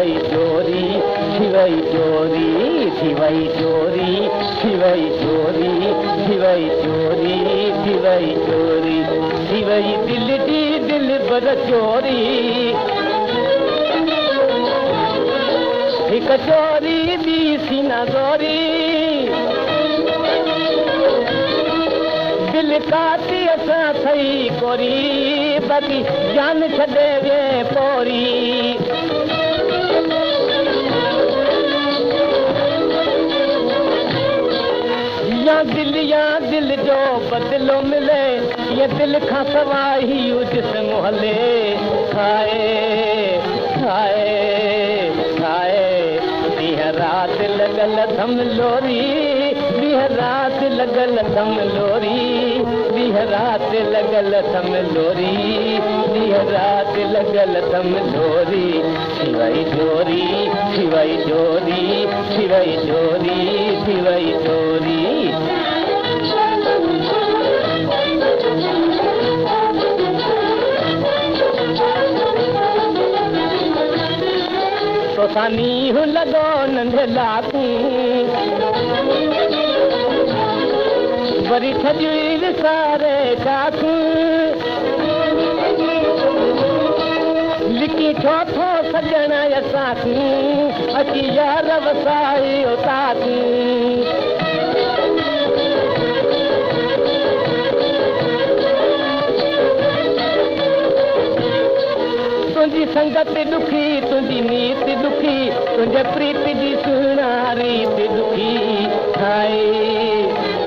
वई चोरी थी वई चोरी थी वई चोरी थी वई चोरी थी वई चोरी थी वई चोरी थी वई दिल जी दिल बर चोरी हिक चोरी ॿी सीना चोरी दिल काती असां थई कोरी बाक़ी जान छॾे वे पोरी या दिल जो बदिलो मिले ये दिल खां सवाइ ही जिस्म हले हाय हाय हाय ॾींहं राति लॻल थम लोरी ॾींहं राति लॻल थम लोरी ॾींहं राति लॻल थम लोरी ॾींहं राति लॻल थम लोरी थी वई चोरी थी वई चोरी थी वई चोरी थी वई चोरी तोसानी लॻो नंढे लाकू वरी ठॼी सारे काकू लिकी छो थो सॼण असांकू अची यार वसाई ताकू तुंहिंजी संगत दुखी तुंहिंजी नीत दुखी तुंहिंजे प्रीत जी सुहिणारी दुखी हाय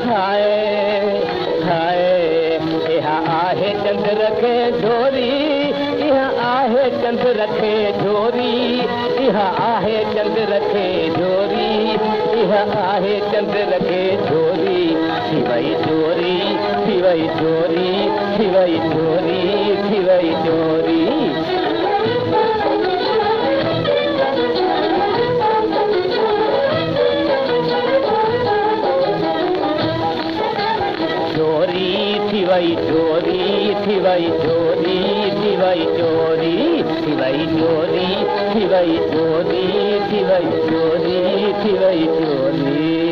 हाय हाय इहा आहे चंद्र खे झोरी इहा आहे चंद्र खे झोरी इहा आहे चंद्र खे झोरी इहा आहे चंद्र खे झोरी थी वई चोरी थी वई चोरी थी वई चोरी थी वई चोरी थी वई चोरी थी वई चोरी थी वई चोरी थी वई चोरी थी वई चोरी थी वई चोरी थी वई चोरी